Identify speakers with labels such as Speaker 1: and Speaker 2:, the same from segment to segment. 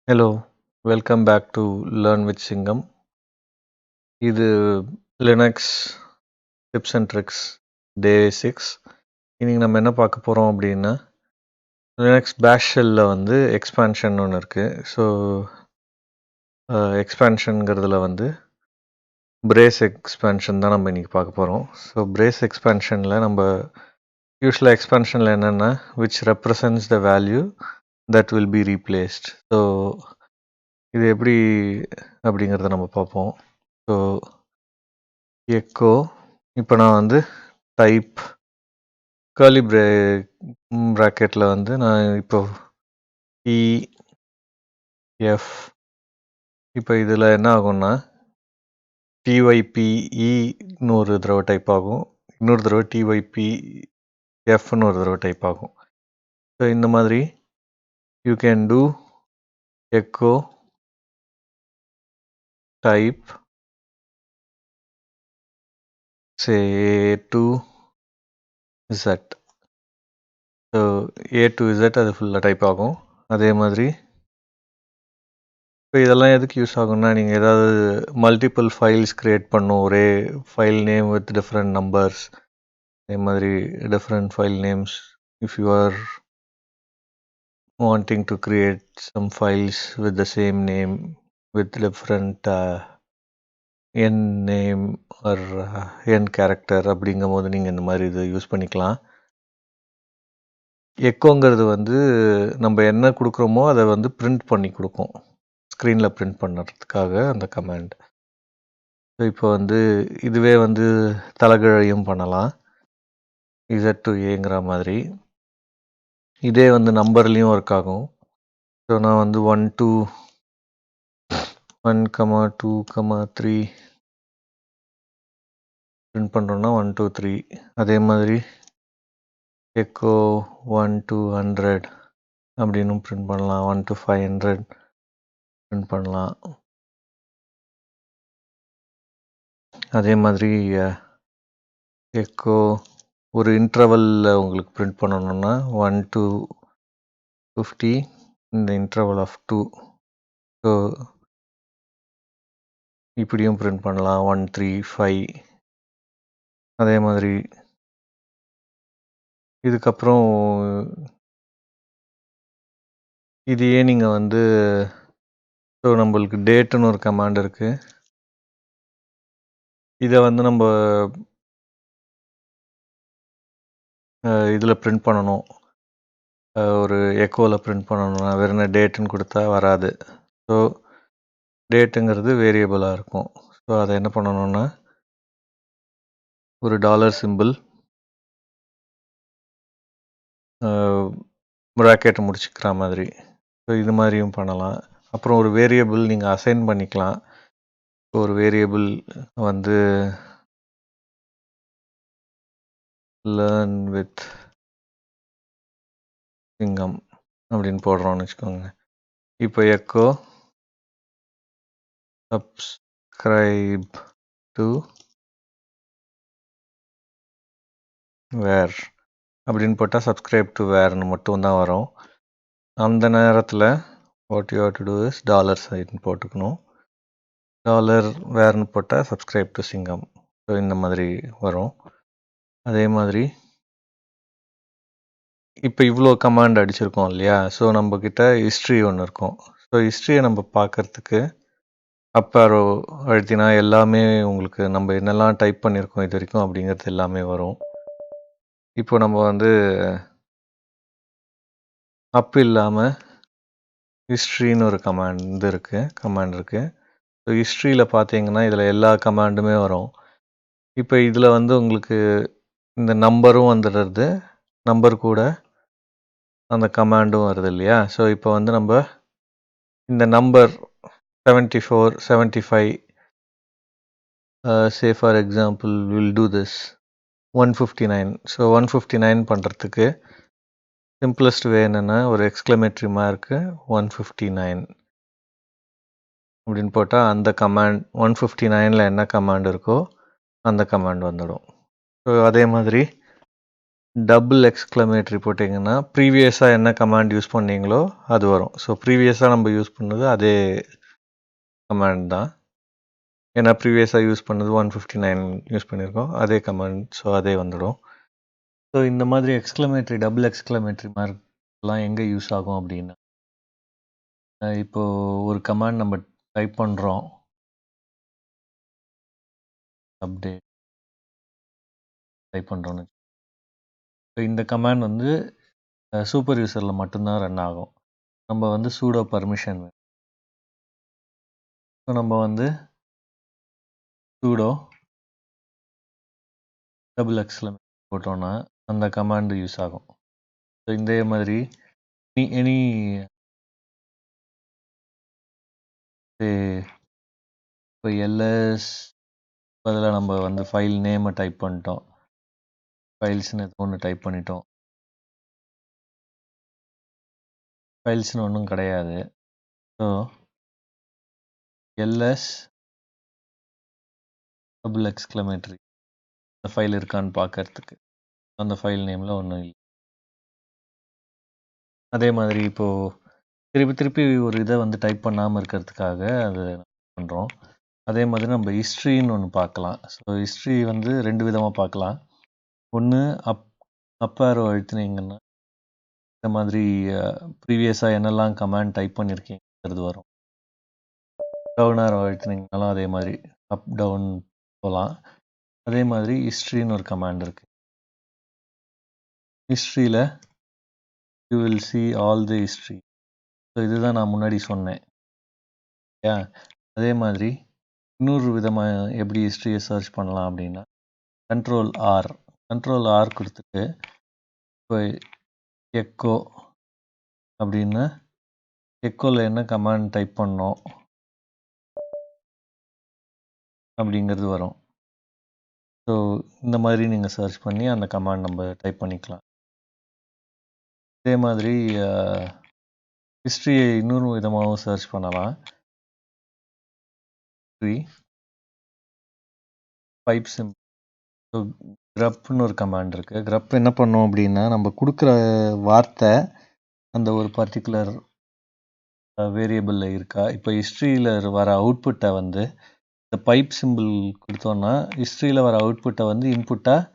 Speaker 1: Hello, welcome back to Learn-with-Singam. இது Linux tips and tricks டே 6. இன்னைக்கு நம்ம என்ன பார்க்க போகிறோம் அப்படின்னா லினக்ஸ் பேஷ் ஷெல்லில் வந்து எக்ஸ்பான்ஷன் ஒன்று இருக்குது. ஸோ எக்ஸ்பான்ஷனுங்கிறதுல வந்து பிரேஸ் எக்ஸ்பான்ஷன் தான் நம்ம இன்றைக்கி பார்க்க போகிறோம். ஸோ பிரேஸ் எக்ஸ்பான்ஷனில் நம்ம யூஸ்வலாக எக்ஸ்பான்ஷனில் என்னென்னா which represents the value that will be replaced. So இது எப்படி அப்படிங்கிறத நம்ம பார்ப்போம். ஸோ எக்கோ இப்போ நான் வந்து டைப் கர்லி ப்ராக்கெட்டில் வந்து நான் இப்போ எஃப் இப்போ இதில் என்ன ஆகும்னா டிஒய்பிஇன்னு ஒரு தடவை டைப் ஆகும், இன்னொரு தடவை டிஒய்பி எஃப்னு ஒரு தடவை டைப் ஆகும். ஸோ இந்த மாதிரி you can do echo type say A to Z. So A to Z அது ஃபுல்லாக டைப் ஆகும். அதே மாதிரி இப்போ இதெல்லாம் எதுக்கு யூஸ் ஆகும்னா நீங்கள் ஏதாவது மல்டிபிள் ஃபைல்ஸ் க்ரியேட் பண்ணும், ஒரே file name with different numbers, அதே மாதிரி different file names. If you are wanting to create some files with the same name with different n name or n character அப்படிங்கும் போது நீங்கள் இந்த மாதிரி இது யூஸ் பண்ணிக்கலாம். எக்கோங்கிறது வந்து நம்ம என்ன கொடுக்குறோமோ அதை வந்து பிரிண்ட் பண்ணி கொடுக்கும், ஸ்க்ரீனில் பிரிண்ட் பண்ணுறதுக்காக அந்த கமாண்ட். ஸோ இப்போ வந்து இதுவே வந்து தலைகீழையும் பண்ணலாம், இசட் டு ஏங்கிற மாதிரி. இதே வந்து நம்பர்லேயும் ஒர்க் ஆகும். ஸோ நான் வந்து 1 2 1, 2, 3 பிரிண்ட் பண்ணுறோன்னா 1 2 3. அதே மாதிரி எக்கோ 1 to 100 அப்படின்னு பிரிண்ட் பண்ணலாம், 1 to 500 பிரிண்ட் பண்ணலாம். அதே மாதிரி எக்கோ ஒரு இன்டர்வலில் உங்களுக்கு பிரிண்ட் பண்ணணுன்னா 1 to 50 இந்த இன்டர்வல் ஆஃப் 2. ஸோ இப்படியும் பிரிண்ட் பண்ணலாம் 1 3 5. அதே மாதிரி இதுக்கப்புறம் இதையே நீங்கள் வந்து ஸோ நம்மளுக்கு டேட்டுன்னு ஒரு கமாண்ட் இருக்குது. இதை வந்து நம்ம இதில் பிரிண்ட் பண்ணணும், ஒரு எக்கோவில் பிரிண்ட் பண்ணணும்னா வெறும் டேட்டுன்னு கொடுத்தா வராது. ஸோ டேட்டுங்கிறது வேரியபிளாக இருக்கும். ஸோ அதை என்ன பண்ணணும்னா ஒரு டாலர் சிம்பிள் ப்ராக்கெட்டை முடிச்சுக்கிற மாதிரி. ஸோ இது மாதிரியும் பண்ணலாம். அப்புறம் ஒரு வேரியபிள் நீங்கள் அசைன் பண்ணிக்கலாம். ஒரு வேரியபிள் வந்து Learn-with-Singam அப்படின்னு போடுறோம்னு வச்சுக்கோங்க. இப்போ எக்கோ சப்ஸ்கிரைப் டு வேர் அப்படின்னு போட்டால் சப்ஸ்கிரைப் டு வேர்னு மட்டும்தான் வரும். அந்த நேரத்தில் what you have to do is dollar sign போட்டுக்கணும். டாலர் வேர்னு போட்டால் சப்ஸ்கிரைப் டு சிங்கம். ஸோ இந்த மாதிரி வரும். அதே மாதிரி இப்போ இவ்வளோ கமாண்ட் அடிச்சிருக்கோம் இல்லையா, ஸோ நம்மக்கிட்ட ஹிஸ்ட்ரி ஒன்று இருக்கும். ஸோ ஹிஸ்ட்ரியை நம்ம பார்க்குறதுக்கு அப் ஆரோ அழுத்தினா எல்லாமே உங்களுக்கு நம்ம என்னெல்லாம் டைப் பண்ணியிருக்கோம் இது வரைக்கும் அப்படிங்கிறது எல்லாமே வரும். இப்போ நம்ம வந்து அப் இல்லாமல் ஹிஸ்ட்ரின்னு ஒரு கமாண்ட் இருக்குது. ஸோ ஹிஸ்ட்ரியில் பார்த்தீங்கன்னா இதில் எல்லா கமாண்டுமே வரும். இப்போ இதில் வந்து உங்களுக்கு இந்த நம்பரும் வந்துடுறது, நம்பர் கூட அந்த கமாண்டும் வருது இல்லையா. ஸோ இப்போ வந்து நம்ம இந்த number 74 75 say for example we'll do this 159. So 159 பண்ணுறதுக்கு சிம்பிளஸ்ட் வே என்னென்னா ஒரு எக்ஸ்க்ளமேட்ரி மார்க்கு 159 அப்படின்னு போட்டால் அந்த கமாண்ட் 159ல் என்ன கமாண்ட் இருக்கோ அந்த கமாண்ட் வந்துடும். ஸோ அதே மாதிரி டபுள் எக்ஸ்க்ளமேட்டரி போட்டிங்கன்னா ப்ரீவியஸாக என்ன கமாண்ட் யூஸ் பண்ணீங்களோ அது வரும். ஸோ ப்ரீவியஸாக நம்ம யூஸ் பண்ணது அதே கமாண்ட் தான். ஏன்னா ப்ரீவியஸாக யூஸ் பண்ணது 159 யூஸ் பண்ணியிருக்கோம், அதே கமாண்ட். ஸோ அதே வந்துடும். ஸோ இந்த மாதிரி எக்ஸ்க்ளமேட்டரி, டபுள் எக்ஸ்க்ளமேட்டரி மார்க்லாம் எங்கே யூஸ் ஆகும் அப்படின்னா, இப்போது ஒரு கமாண்ட் நம்ம டைப் பண்ணுறோம், அப்டேட் டைப் பண்ணுறோன்னு. ஸோ இந்த கமாண்ட் வந்து சூப்பர் யூசரில் மட்டும்தான் ரன் ஆகும். நம்ம வந்து சூடோ பர்மிஷன் வேணும். ஸோ நம்ம வந்து சூடோ டபுள் எக்ஸ்க்ளமேட்டரி போட்டோன்னா அந்த கமாண்டு யூஸ் ஆகும். ஸோ இதே மாதிரி எனி இப்போ எல்எஸ் பதிலாக நம்ம வந்து ஃபைல் நேமை டைப் பண்ணிட்டோம், ஃபைல்ஸ்னு எது ஒன்று டைப் பண்ணிட்டோம். ஃபைல்ஸ்னு ஒன்றும் கிடையாது. ஸோ எல்எஸ் டபுள் எக்ஸ்க்ளமேட்டரி அந்த ஃபைல் இருக்கான்னு பார்க்கறதுக்கு அந்த ஃபைல் நேமில் ஒன்றும் இல்லை. அதே மாதிரி இப்போது திருப்பி ஒரு இதை வந்து டைப் பண்ணாமல் இருக்கிறதுக்காக அதை பண்ணுறோம். அதே மாதிரி நம்ம ஹிஸ்ட்ரின்னு ஒன்று பார்க்கலாம். ஸோ ஹிஸ்ட்ரி வந்து 2 விதமாக பார்க்கலாம். ஒன்று அப் ஆரோ அழுத்தினீங்கன்னா இந்த மாதிரி ப்ரீவியஸாக என்னெல்லாம் கமாண்ட் டைப் பண்ணியிருக்கீங்கிறது வரும். டவுன் ஆரோ அழுத்தினீங்கனாலும் அதே மாதிரி அப் டவுன் போகலாம். அதே மாதிரி ஹிஸ்ட்ரின்னு ஒரு கமாண்ட் இருக்குது. ஹிஸ்ட்ரியில் you will see all the history. So இதுதான் நான் முன்னாடி சொன்னேன். அதே மாதிரி இன்னொரு விதமாக எப்படி ஹிஸ்ட்ரியை சர்ச் பண்ணலாம் அப்படின்னா, கண்ட்ரோல் ஆர் கொடுத்துட்டு இப்போ எக்கோ அப்படின்னா எக்கோவில் என்ன கமாண்ட் டைப் பண்ணோம் அப்படிங்கிறது வரும். ஸோ இந்த மாதிரி நீங்கள் சர்ச் பண்ணி அந்த கமாண்ட் நம்ம டைப் பண்ணிக்கலாம். இதே மாதிரி ஹிஸ்ட்ரியை இன்னொரு விதமாகவும் சர்ச் பண்ணலாம். Pipe simple. ஸோ கிரப்னு ஒரு கமாண்ட் இருக்குது. கிரப் என்ன பண்ணோம் அப்படின்னா, நம்ம கொடுக்குற வார்த்தை அந்த ஒரு பர்டிகுலர் வேரியபிளில் இருக்கா. இப்போ ஹிஸ்ட்ரியில் வர அவுட்புட்டை வந்து இந்த பைப் சிம்பிள் கொடுத்தோன்னா ஹிஸ்ட்ரியில் வர அவுட்புட்டை வந்து இன்புட்டாக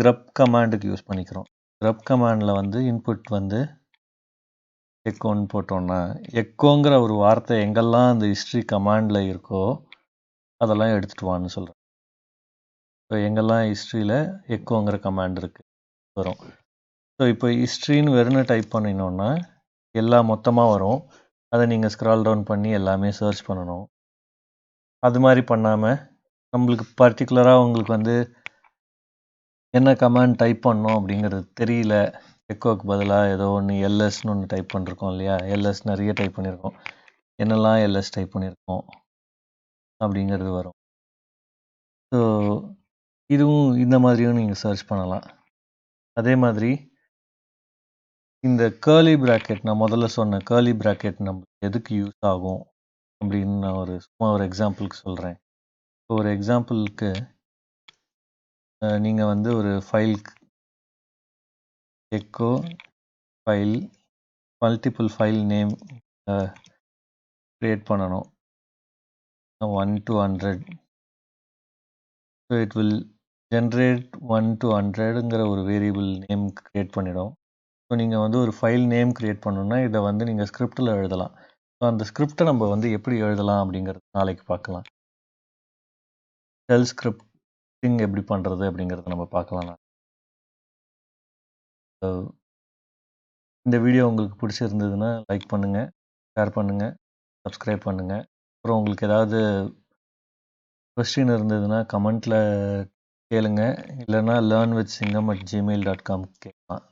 Speaker 1: கிரப் கமாண்டுக்கு யூஸ் பண்ணிக்கிறோம். கிரப் கமாண்டில் வந்து இன்புட் வந்து எக்கோன்னு போட்டோன்னா எக்கோங்கிற ஒரு வார்த்தை எங்கெல்லாம் அந்த ஹிஸ்ட்ரி கமாண்டில் இருக்கோ அதெல்லாம் எடுத்துகிட்டு வான்னு சொல்கிறேன். ஸோ எங்கெல்லாம் ஹிஸ்ட்ரியில் எக்கோங்கிற கமாண்ட் இருக்குது வரும். ஸோ இப்போ ஹிஸ்ட்ரின்னு வெறும்னு டைப் பண்ணினோன்னா எல்லாம் மொத்தமாக வரும். அதை நீங்கள் ஸ்க்ரால் டவுன் பண்ணி எல்லாமே சர்ச் பண்ணணும். அது மாதிரி பண்ணாமல் நம்மளுக்கு பர்டிகுலராக உங்களுக்கு வந்து என்ன கமாண்ட் டைப் பண்ணோம் அப்படிங்கிறது தெரியல, எக்கோக்கு பதிலாக ஏதோ ஒன்று எல்எஸ்ன்னு ஒன்று டைப் பண்ணிருக்கோம் இல்லையா, எல்எஸ் நிறைய டைப் பண்ணியிருக்கோம், என்னெல்லாம் எல்எஸ் டைப் பண்ணியிருக்கோம் அப்படிங்கிறது வரும். ஸோ இதுவும் இந்த மாதிரியும் நீங்கள் சர்ச் பண்ணலாம். அதே மாதிரி இந்த கேர்லி ப்ராக்கெட், நான் முதல்ல சொன்ன கேர்லி ப்ராக்கெட் நம்மளுக்கு எதுக்கு யூஸ் ஆகும் அப்படின்னு நான் சும்மா ஒரு எக்ஸாம்பிளுக்கு சொல்கிறேன். ஒரு எக்ஸாம்பிளுக்கு நீங்கள் வந்து ஒரு file echo file multiple file name create பண்ணணும் 1 to 100. So it will generate 1 to 100ங்கிற ஒரு வேரியபிள் நேம் க்ரியேட் பண்ணிடும். ஸோ நீங்கள் வந்து ஒரு ஃபைல் நேம் க்ரியேட் பண்ணணுன்னா இதை வந்து நீங்கள் ஸ்கிரிப்டில் எழுதலாம். ஸோ அந்த ஸ்கிரிப்டை நம்ம வந்து எப்படி எழுதலாம் அப்படிங்கிறது நாளைக்கு பார்க்கலாம். ஷெல் ஸ்கிரிப்டிங் எப்படி பண்ணுறது அப்படிங்கிறத நம்ம பார்க்கலாம். இந்த வீடியோ உங்களுக்கு பிடிச்சிருந்ததுன்னா லைக் பண்ணுங்கள், ஷேர் பண்ணுங்கள், சப்ஸ்கிரைப் பண்ணுங்கள். அப்புறம் உங்களுக்கு ஏதாவது கொஸ்டின் இருந்ததுன்னா கமெண்ட்டில் கேளுங்க, இல்லைன்னா learnwithsingam@gmail.com கேட்கலாம்.